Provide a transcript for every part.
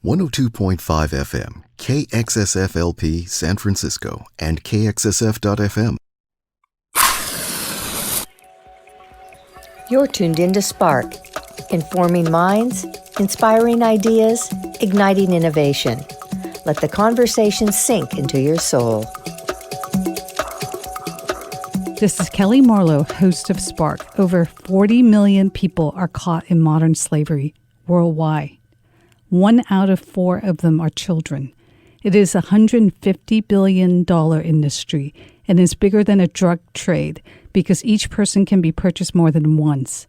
102.5 FM, KXSFLP San Francisco, and KXSF.FM. You're tuned in to Spark, informing minds, inspiring ideas, igniting innovation. Let the conversation sink into your soul. This is Kellee Marlowe, host of Spark. Over 40 million people are caught in modern slavery worldwide. 1 out of 4 of them are children. It is a $150 billion industry and is bigger than a drug trade because each person can be purchased more than once.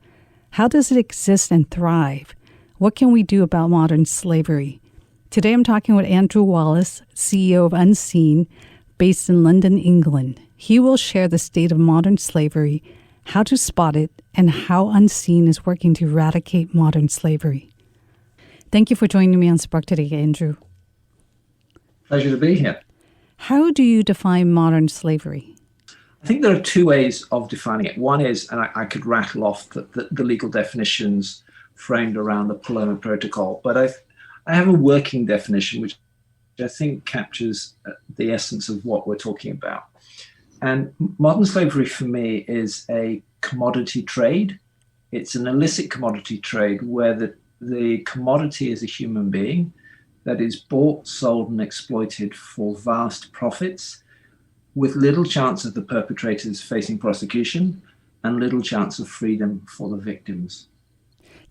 How does it exist and thrive? What can we do about modern slavery? Today I'm talking with Andrew Wallis, CEO of Unseen, based in London, England. He will share the state of modern slavery, how to spot it, and how Unseen is working to eradicate modern slavery. Thank you for joining me on Spark today, Andrew. Pleasure to be here. How do you define modern slavery? I think there are two ways of defining it. One is, and I could rattle off the legal definitions framed around the Palermo Protocol, but I have a working definition which I think captures the essence of what we're talking about. And modern slavery for me is a commodity trade. It's an illicit commodity trade where the commodity is a human being that is bought, sold, and exploited for vast profits, with little chance of the perpetrators facing prosecution and little chance of freedom for the victims.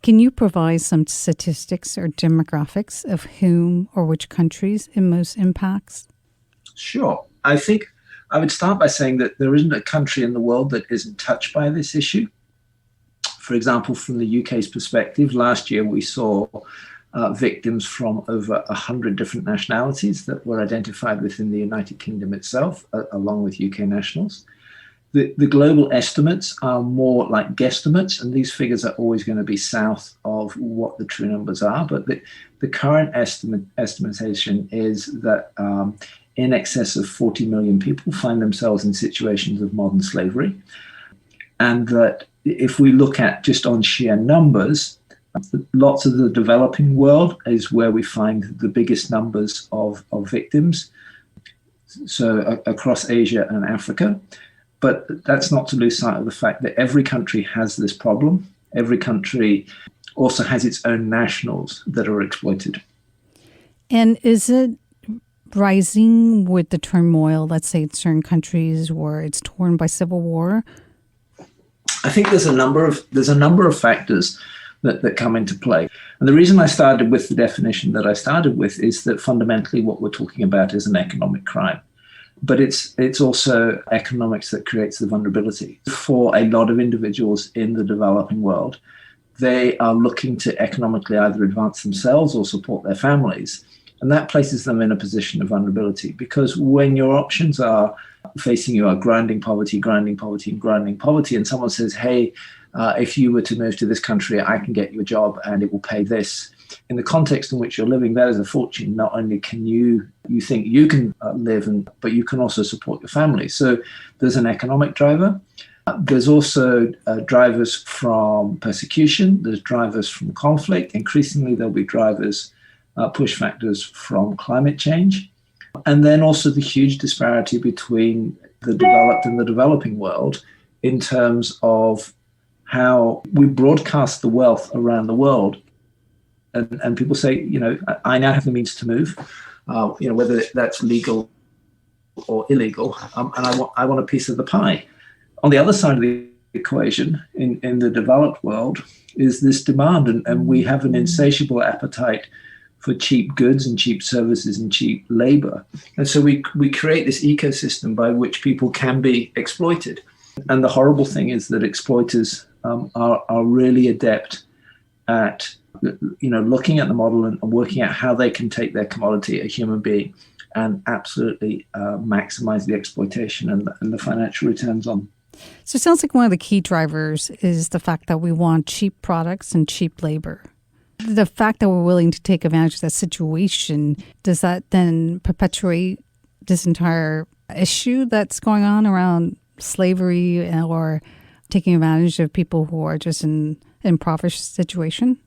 Can you provide some statistics or demographics of whom or which countries it most impacts? Sure. I think I would start by saying that there isn't a country in the world that isn't touched by this issue. For example, from the UK's perspective, last year we saw victims from over 100 different nationalities that were identified within the United Kingdom itself, along with UK nationals. The global estimates are more like guesstimates, and these figures are always going to be south of what the true numbers are. But the current estimation is that in excess of 40 million people find themselves in situations of modern slavery. And that if we look at just on sheer numbers, lots of the developing world is where we find the biggest numbers of victims. So across Asia and Africa. But that's not to lose sight of the fact that every country has this problem. Every country also has its own nationals that are exploited. And is it rising with the turmoil, let's say in certain countries where it's torn by civil war? I think there's a number of factors that come into play. And the reason I started with the definition that I started with is that fundamentally what we're talking about is an economic crime. But it's also economics that creates the vulnerability. For a lot of individuals in the developing world, they are looking to economically either advance themselves or support their families. And that places them in a position of vulnerability, because when your options are facing you are grinding poverty, and someone says, hey, if you were to move to this country, I can get you a job and it will pay this. In the context in which you're living, that is a fortune. Not only can you think you can live, but you can also support your family. So there's an economic driver. There's also drivers from persecution. There's drivers from conflict. Increasingly, there'll be drivers, push factors from climate change. And then also the huge disparity between the developed and the developing world in terms of how we broadcast the wealth around the world. And people say, I now have the means to move, whether that's legal or illegal, and I want a piece of the pie. On the other side of the equation, in the developed world, is this demand, and we have an insatiable appetite for cheap goods and cheap services and cheap labor. And so we create this ecosystem by which people can be exploited. And the horrible thing is that exploiters are really adept at looking at the model and working out how they can take their commodity, a human being, and absolutely maximize the exploitation and the financial returns on. So it sounds like one of the key drivers is the fact that we want cheap products and cheap labor. The fact that we're willing to take advantage of that situation, does that then perpetuate this entire issue that's going on around slavery or taking advantage of people who are just in impoverished situation?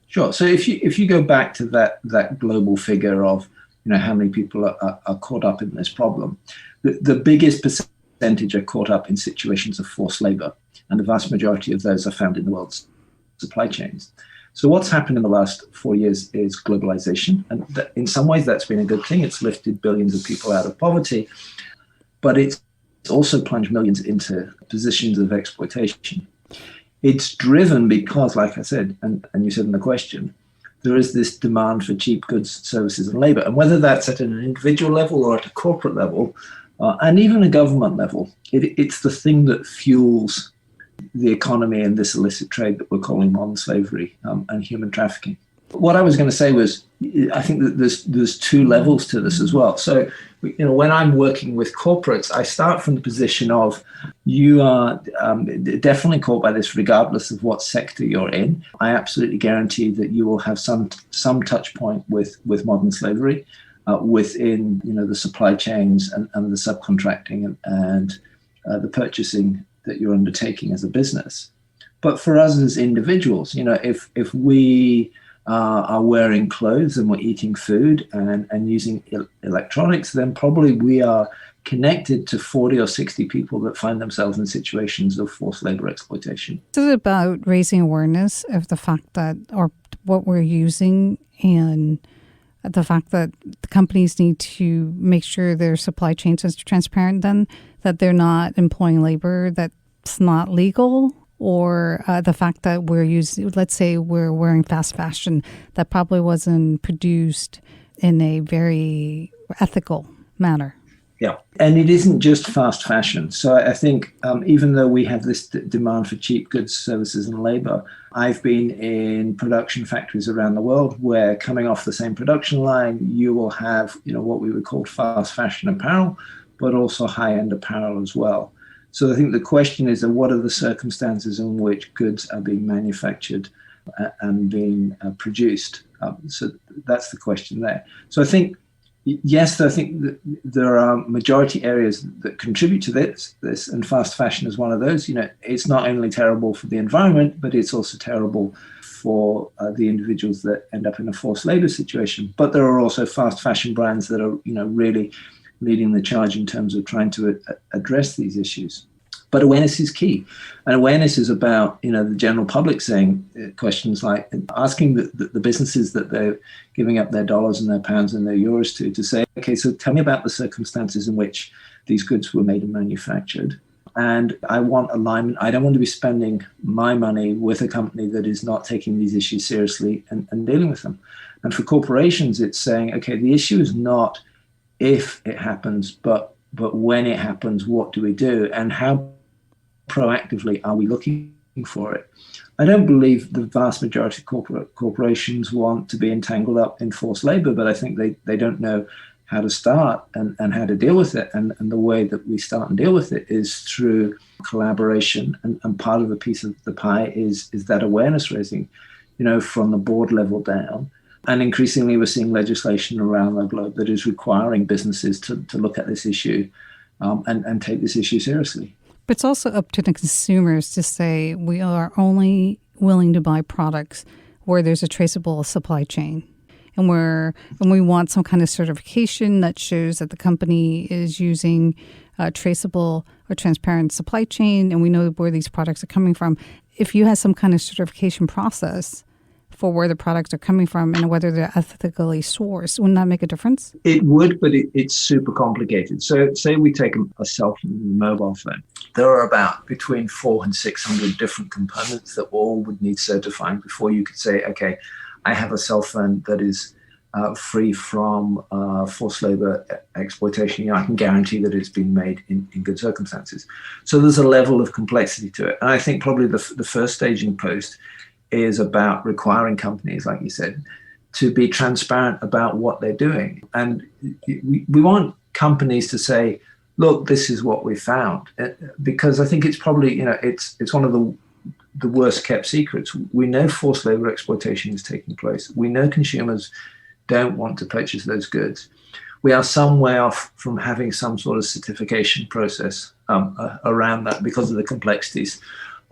Sure. So if you go back to that global figure of how many people are caught up in this problem, the biggest percentage are caught up in situations of forced labor, and the vast majority of those are found in the world's supply chains. So what's happened in the last 4 years is globalization, and in some ways that's been a good thing. It's lifted billions of people out of poverty, but it's also plunged millions into positions of exploitation. It's driven because, like I said, and you said in the question, there is this demand for cheap goods, services, and labor. And whether that's at an individual level or at a corporate level, and even a government level, it's the thing that fuels the economy and this illicit trade that we're calling modern slavery and human trafficking. What I was going to say was, I think that there's two levels to this as well. So, when I'm working with corporates, I start from the position of you are definitely caught by this regardless of what sector you're in. I absolutely guarantee that you will have some touch point with modern slavery within the supply chains and the subcontracting and the purchasing that you're undertaking as a business. But for us as individuals, if we are wearing clothes and we're eating food and using electronics, then probably we are connected to 40 or 60 people that find themselves in situations of forced labor exploitation. Is it about raising awareness of the fact that, or what we're using, and the fact that the companies need to make sure their supply chains is transparent, then that they're not employing labor that's not legal? Or the fact that we're using, let's say we're wearing fast fashion that probably wasn't produced in a very ethical manner. Yeah, and it isn't just fast fashion. So I think even though we have this demand for cheap goods, services, and labor, I've been in production factories around the world where, coming off the same production line, you will have what we would call fast fashion apparel, but also high-end apparel as well. So I think the question is, what are the circumstances in which goods are being manufactured and being produced? So that's the question there. So I think, yes, I think that there are majority areas that contribute to this, and fast fashion is one of those. It's not only terrible for the environment, but it's also terrible for the individuals that end up in a forced labor situation. But there are also fast fashion brands that are, really leading the charge in terms of trying to address these issues. But awareness is key. And awareness is about, the general public saying questions like asking the businesses that they're giving up their dollars and their pounds and their euros to say, okay, so tell me about the circumstances in which these goods were made and manufactured. And I want alignment. I don't want to be spending my money with a company that is not taking these issues seriously and dealing with them. And for corporations, it's saying, okay, the issue is not if it happens, but when it happens, what do we do? And how proactively are we looking for it? I don't believe the vast majority of corporations want to be entangled up in forced labor, but I think they don't know how to start and how to deal with it. And the way that we start and deal with it is through collaboration. And part of the piece of the pie is that awareness raising, from the board level down. And increasingly, we're seeing legislation around the globe that is requiring businesses to look at this issue and take this issue seriously. But it's also up to the consumers to say we are only willing to buy products where there's a traceable supply chain. And we want some kind of certification that shows that the company is using a traceable or transparent supply chain, and we know where these products are coming from. If you have some kind of certification process for where the products are coming from and whether they're ethically sourced, wouldn't that make a difference? It would, but it's super complicated. So say we take a cell phone, a mobile phone. There are about between 400 and 600 different components that all would need certifying before you could say, okay, I have a cell phone that is free from forced labor exploitation. I can guarantee that it's been made in good circumstances. So there's a level of complexity to it. And I think probably the first staging post is about requiring companies, like you said, to be transparent about what they're doing. And we want companies to say, look, this is what we found. Because I think it's probably, it's one of the worst kept secrets. We know forced labor exploitation is taking place. We know consumers don't want to purchase those goods. We are some way off from having some sort of certification process around that because of the complexities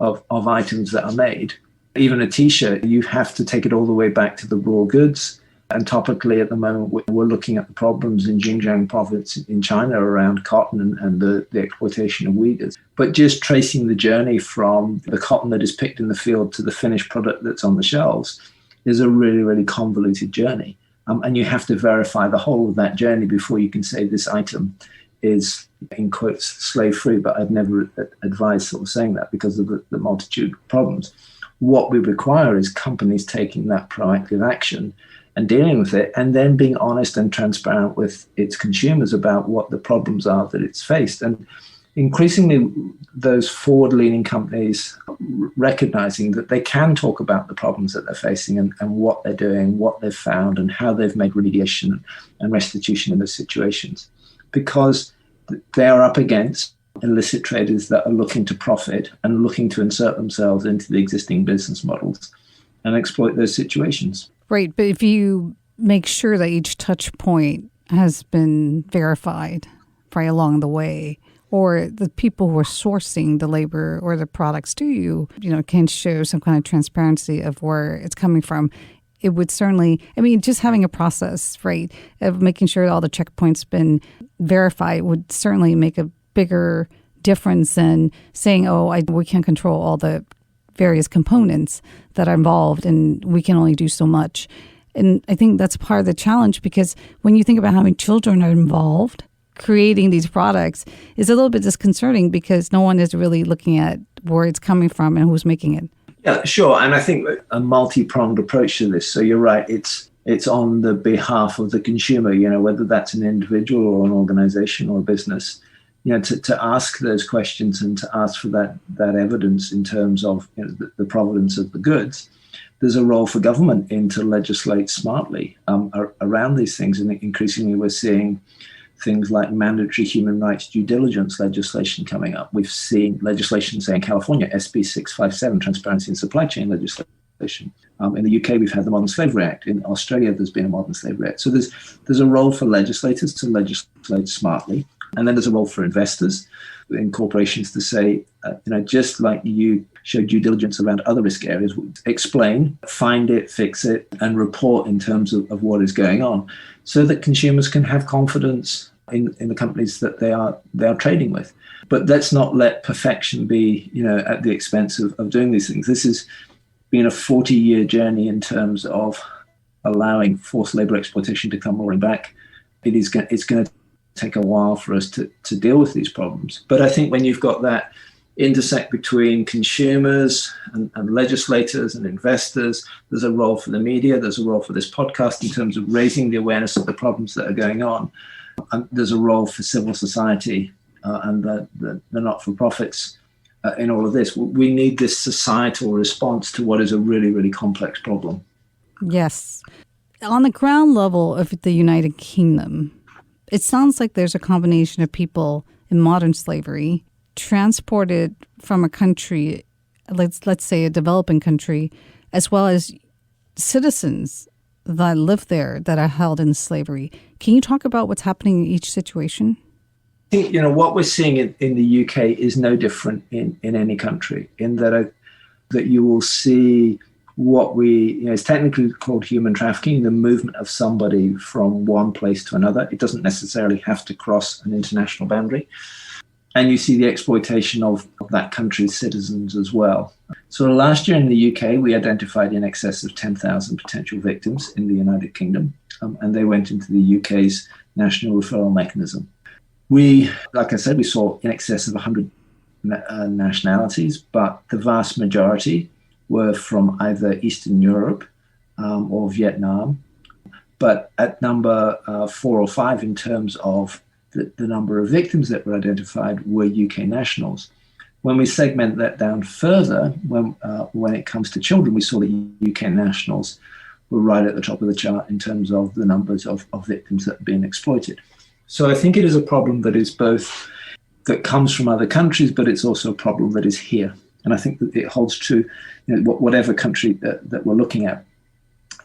of items that are made. Even a T-shirt, you have to take it all the way back to the raw goods. And topically at the moment, we're looking at the problems in Xinjiang province in China around cotton and the exploitation of Uyghurs. But just tracing the journey from the cotton that is picked in the field to the finished product that's on the shelves is a really, really convoluted journey. And you have to verify the whole of that journey before you can say this item is, in quotes, slave-free. But I'd never advise sort of saying that because of the multitude of problems. What we require is companies taking that proactive action and dealing with it, and then being honest and transparent with its consumers about what the problems are that it's faced. And increasingly, those forward-leaning companies recognizing that they can talk about the problems that they're facing and what they're doing, what they've found, and how they've made remediation and restitution in those situations. Because they are up against illicit traders that are looking to profit and looking to insert themselves into the existing business models and exploit those situations. Right, but if you make sure that each touch point has been verified right along the way, or the people who are sourcing the labor or the products to you, can show some kind of transparency of where it's coming from, it would certainly, just having a process, right, of making sure all the checkpoints been verified would certainly make a bigger difference than saying, we can't control all the various components that are involved and we can only do so much. And I think that's part of the challenge, because when you think about how many children are involved, creating these products is a little bit disconcerting because no one is really looking at where it's coming from and who's making it. Yeah, sure. And I think a multi-pronged approach to this. So you're right. It's on the behalf of the consumer, whether that's an individual or an organization or a business, to ask those questions and to ask for that evidence in terms of the provenance of the goods. There's a role for government to legislate smartly around these things. And increasingly we're seeing things like mandatory human rights due diligence legislation coming up. We've seen legislation, say in California, SB 657, Transparency in Supply Chain legislation. In the UK, we've had the Modern Slavery Act. In Australia, there's been a Modern Slavery Act. So there's a role for legislators to legislate smartly. And then there's a role for investors in corporations to say, just like you show due diligence around other risk areas, explain, find it, fix it, and report in terms of what is going on, so that consumers can have confidence in the companies that they are trading with. But let's not let perfection be, at the expense of doing these things. This has been a 40-year journey in terms of allowing forced labor exploitation to come roaring back. It's going to take a while for us to deal with these problems. But I think when you've got that intersect between consumers and legislators and investors, there's a role for the media, there's a role for this podcast in terms of raising the awareness of the problems that are going on. And there's a role for civil society and the not-for-profits in all of this. We need this societal response to what is a really, really complex problem. Yes. On the ground level of the United Kingdom, it sounds like there's a combination of people in modern slavery transported from a country, let's say a developing country, as well as citizens that live there that are held in slavery. Can you talk about what's happening in each situation? I think, what we're seeing in the UK is no different in any country, in that you will see what it's technically called human trafficking, the movement of somebody from one place to another. It doesn't necessarily have to cross an international boundary. And you see the exploitation of that country's citizens as well. So last year in the UK, we identified in excess of 10,000 potential victims in the United Kingdom, and they went into the UK's national referral mechanism. Like I said, we saw in excess of 100 nationalities, but the vast majority were from either Eastern Europe or Vietnam. But at number 4 or 5 in terms of the number of victims that were identified were UK nationals. When we segment that down further, when it comes to children, we saw that UK nationals were right at the top of the chart in terms of the numbers of victims that are being exploited. So I think it is a problem that is both that comes from other countries, but it's also a problem that is here. And I think that it holds true, whatever country that we're looking at.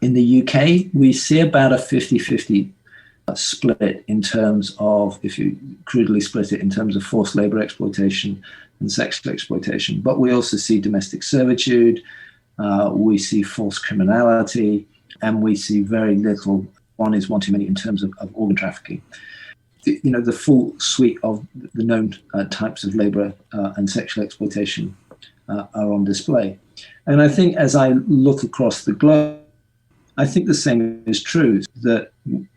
In the UK, we see about a 50-50 split in terms of, if you crudely split it, in terms of forced labor exploitation and sexual exploitation. But we also see domestic servitude, we see forced criminality, and we see very little, one is one too many in terms of organ trafficking. The full suite of the known types of labor and sexual exploitation are on display. And I think as I look across the globe, I think the same is true, that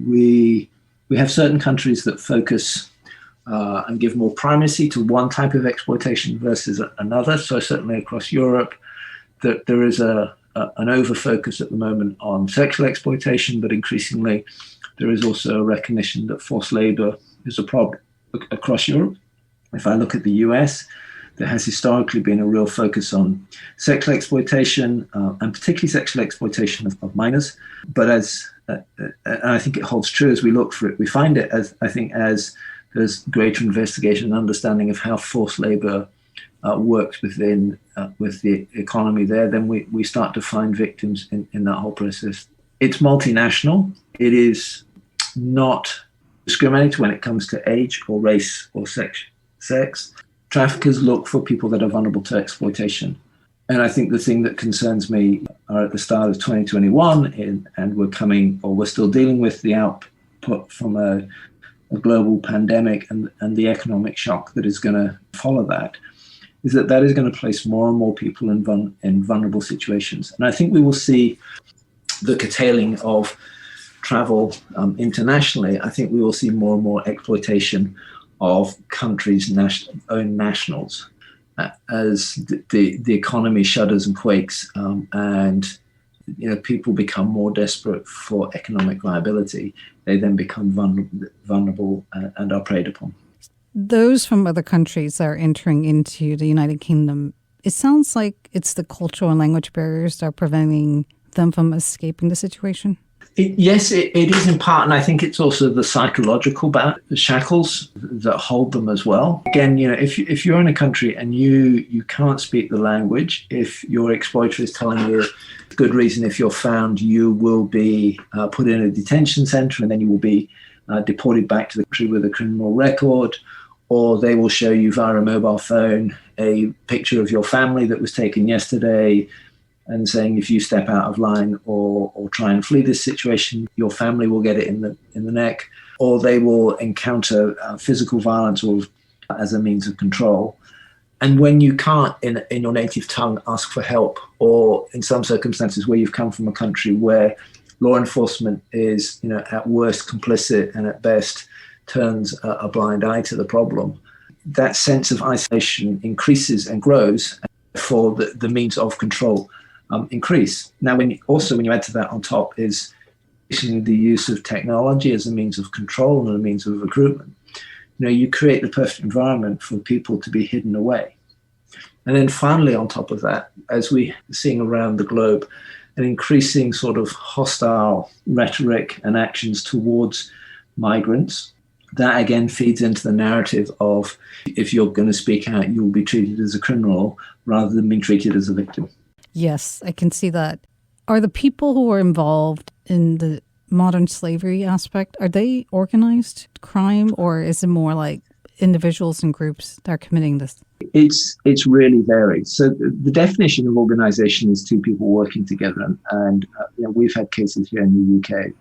we have certain countries that focus and give more primacy to one type of exploitation versus another. So certainly across Europe, that there is an over-focus at the moment on sexual exploitation, but increasingly there is also a recognition that forced labor is a problem across Europe. If I look at the US, there has historically been a real focus on sexual exploitation, and particularly sexual exploitation of minors. But and I think it holds true as we look for it, we find it as there's greater investigation and understanding of how forced labor works with the economy there, then we start to find victims in that whole process. It's multinational. It is not discriminated when it comes to age or race or sex. Traffickers look for people that are vulnerable to exploitation. And I think the thing that concerns me are at the start of 2021, and we're still dealing with the output from a global pandemic and the economic shock that is going to follow that, is that is going to place more and more people in vulnerable situations. And I think we will see the curtailing of travel internationally. I think we will see more and more exploitation of countries' own nationals as the economy shudders and quakes, and people become more desperate for economic viability. They then become vulnerable and are preyed upon. Those from other countries that are entering into the United Kingdom, it sounds like it's the cultural and language barriers that are preventing them from escaping the situation. Yes, it is in part, and I think it's also the psychological shackles that hold them as well. Again, if you're in a country and you can't speak the language, if your exploiter is telling you good reason, if you're found, you will be put in a detention center, and then you will be deported back to the country with a criminal record, or they will show you via a mobile phone a picture of your family that was taken yesterday, and saying if you step out of line or try and flee this situation, your family will get it in the neck, or they will encounter physical violence or as a means of control. And when you can't, in your native tongue, ask for help, or in some circumstances where you've come from a country where law enforcement is, at worst complicit and at best turns a blind eye to the problem, that sense of isolation increases and grows, for the means of control increase. Now, when you add to that on top is the use of technology as a means of control and a means of recruitment, you create the perfect environment for people to be hidden away. And then finally, on top of that, as we're seeing around the globe, an increasing sort of hostile rhetoric and actions towards migrants, that again feeds into the narrative of if you're going to speak out, you will be treated as a criminal rather than being treated as a victim. Yes, I can see that. Are the people who are involved in the modern slavery aspect, are they organized crime, or is it more like individuals and groups that are committing this? It's really varied. So the definition of organization is two people working together. And we've had cases here in the UK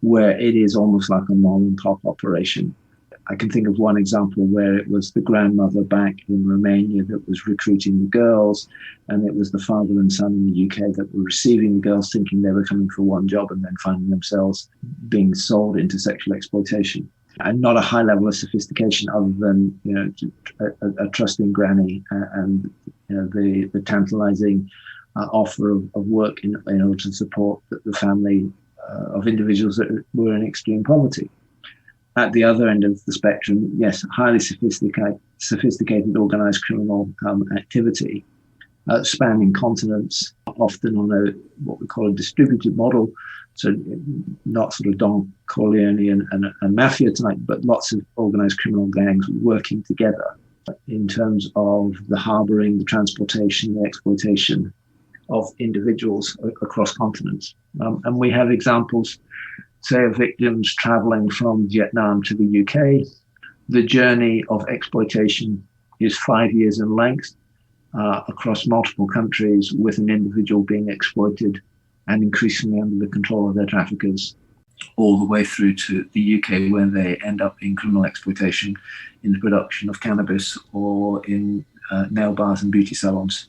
where it is almost like a mom and pop operation. I can think of one example where it was the grandmother back in Romania that was recruiting the girls, and it was the father and son in the UK that were receiving the girls thinking they were coming for one job and then finding themselves being sold into sexual exploitation. And not a high level of sophistication other than a trusting granny and the tantalizing offer of work in order to support the family of individuals that were in extreme poverty. At the other end of the spectrum, yes, highly sophisticated organized criminal activity spanning continents, often on what we call a distributed model. So not sort of Don Corleone and mafia type, but lots of organized criminal gangs working together in terms of the harboring, the transportation, the exploitation of individuals across continents. And we have examples, say, of victims traveling from Vietnam to the UK. The journey of exploitation is 5 years in length. across multiple countries with an individual being exploited and increasingly under the control of their traffickers, all the way through to the UK, where they end up in criminal exploitation in the production of cannabis or in nail bars and beauty salons.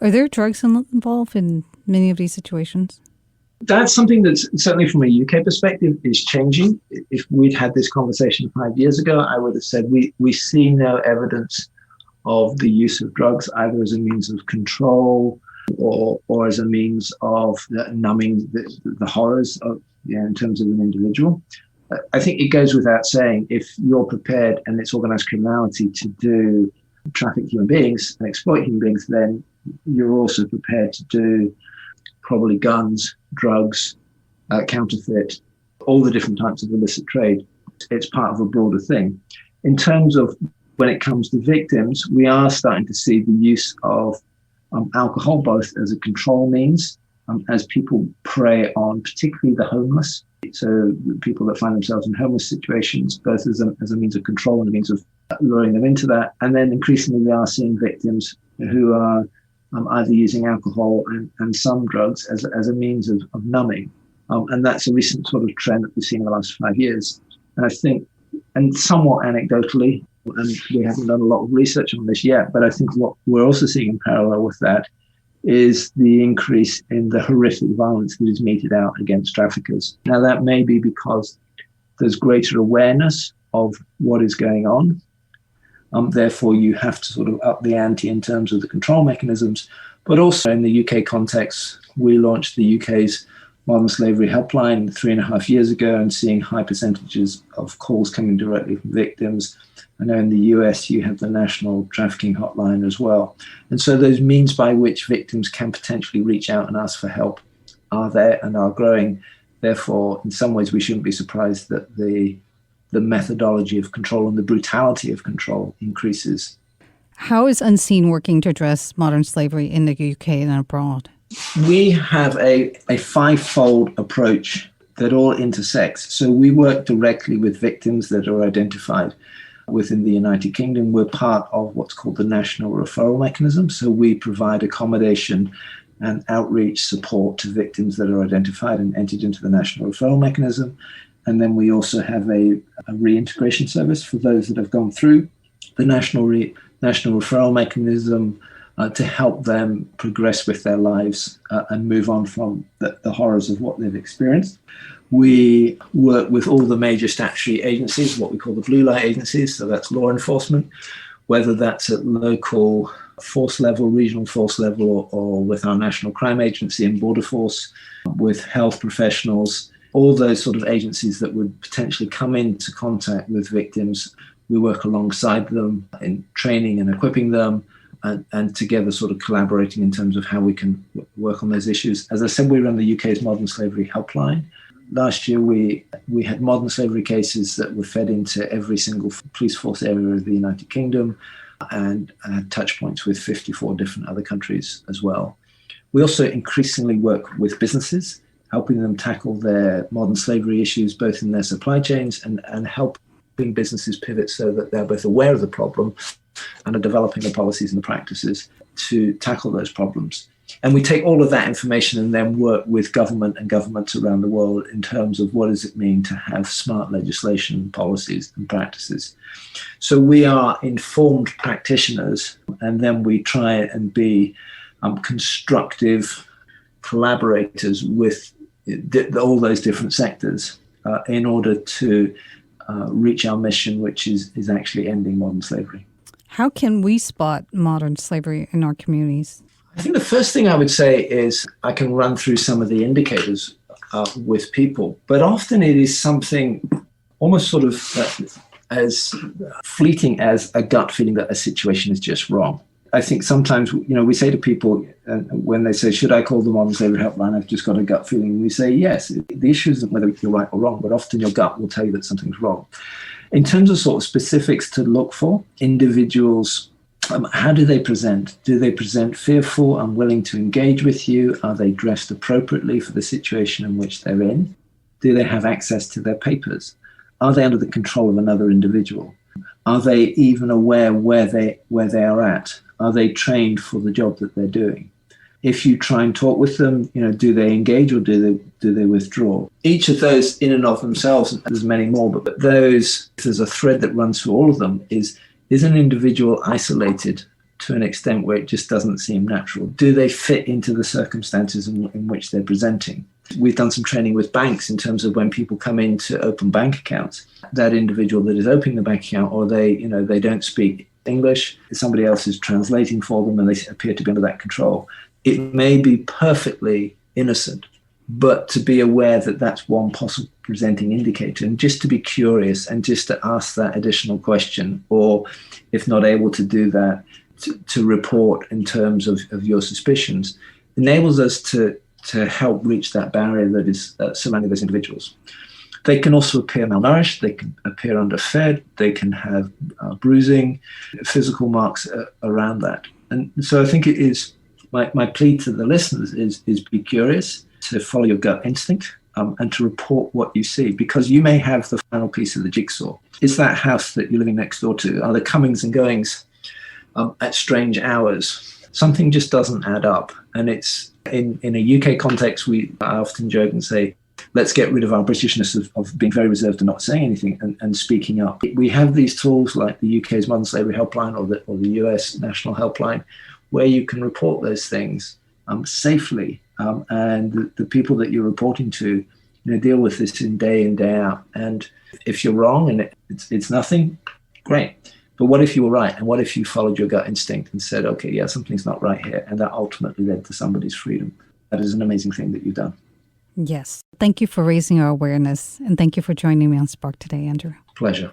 Are there drugs involved in many of these situations? That's something that's certainly from a UK perspective is changing. If we'd had this conversation 5 years ago, I would have said we see no evidence of the use of drugs either as a means of control or as a means of numbing the horrors of, in terms of an individual. I think it goes without saying, if you're prepared and it's organized criminality to traffic human beings and exploit human beings, then you're also prepared to do probably guns, drugs, counterfeit, all the different types of illicit trade. It's part of a broader thing. In terms of when it comes to victims, we are starting to see the use of alcohol, both as a control means, as people prey on particularly the homeless. So people that find themselves in homeless situations, both as a means of control and a means of luring them into that. And then increasingly we are seeing victims who are either using alcohol and some drugs as a means of numbing. And that's a recent sort of trend that we've seen in the last 5 years. And I think, and somewhat anecdotally, and we haven't done a lot of research on this yet, but I think what we're also seeing in parallel with that is the increase in the horrific violence that is meted out against traffickers. Now, that may be because there's greater awareness of what is going on. Therefore, you have to sort of up the ante in terms of the control mechanisms. But also in the UK context, we launched the UK's Modern Slavery Helpline 3.5 years ago, and seeing high percentages of calls coming directly from victims. I know in the US you have the National Trafficking Hotline as well. And so those means by which victims can potentially reach out and ask for help are there and are growing. Therefore, in some ways, we shouldn't be surprised that the methodology of control and the brutality of control increases. How is Unseen working to address modern slavery in the UK and abroad? We have a five-fold approach that all intersects. So we work directly with victims that are identified within the United Kingdom. We're part of what's called the National Referral Mechanism. So we provide accommodation and outreach support to victims that are identified and entered into the National Referral Mechanism. And then we also have a reintegration service for those that have gone through the National Referral Mechanism to help them progress with their lives and move on from the horrors of what they've experienced. We work with all the major statutory agencies, what we call the blue light agencies, so that's law enforcement, whether that's at local force level, regional force level, or with our National Crime Agency and Border Force, with health professionals, all those sort of agencies that would potentially come into contact with victims. We work alongside them in training and equipping them, and together sort of collaborating in terms of how we can work on those issues. As I said, we run the UK's Modern Slavery Helpline. Last year, we had modern slavery cases that were fed into every single police force area of the United Kingdom, and had touch points with 54 different other countries as well. We also increasingly work with businesses, helping them tackle their modern slavery issues, both in their supply chains and helping businesses pivot so that they're both aware of the problem and are developing the policies and the practices to tackle those problems. And we take all of that information and then work with government and governments around the world in terms of what does it mean to have smart legislation, policies and practices. So we are informed practitioners, and then we try and be constructive collaborators with all those different sectors in order to reach our mission, which is actually ending modern slavery. How can we spot modern slavery in our communities? I think the first thing I would say is I can run through some of the indicators with people, but often it is something almost sort of as fleeting as a gut feeling that a situation is just wrong. I think sometimes, we say to people when they say, should I call the Modern Slavery Helpline? I've just got a gut feeling. We say, yes. The issue isn't whether you're right or wrong, but often your gut will tell you that something's wrong. In terms of sort of specifics to look for, individuals, how do they present? Do they present fearful, unwilling to engage with you? Are they dressed appropriately for the situation in which they're in? Do they have access to their papers? Are they under the control of another individual? Are they even aware where they are at? Are they trained for the job that they're doing? If you try and talk with them, do they engage or do they withdraw? Each of those in and of themselves, there's many more, but those, there's a thread that runs through all of them, is an individual isolated to an extent where it just doesn't seem natural? Do they fit into the circumstances in which they're presenting? We've done some training with banks in terms of when people come in to open bank accounts, that individual that is opening the bank account, or they don't speak English, somebody else is translating for them and they appear to be under that control. It may be perfectly innocent, but to be aware that that's one possible presenting indicator, and just to be curious and just to ask that additional question, or if not able to do that, to report in terms of your suspicions, enables us to help reach that barrier that is surrounding those individuals. They can also appear malnourished, they can appear underfed, they can have bruising, physical marks around that. And so I think it is my plea to the listeners is be curious, to follow your gut instinct, and to report what you see, because you may have the final piece of the jigsaw. Is that house that you're living next door to, are there comings and goings at strange hours? Something just doesn't add up. And it's in a UK context, I often joke and say, let's get rid of our Britishness of being very reserved and not saying anything and speaking up. We have these tools like the UK's Modern Slavery Helpline or the US National Helpline, where you can report those things safely, and the people that you're reporting to deal with this in, day out. And if you're wrong and it's nothing, great. But what if you were right? And what if you followed your gut instinct and said, okay, yeah, something's not right here, and that ultimately led to somebody's freedom? That is an amazing thing that you've done. Yes. Thank you for raising our awareness, and thank you for joining me on Spark today, Andrew. Pleasure.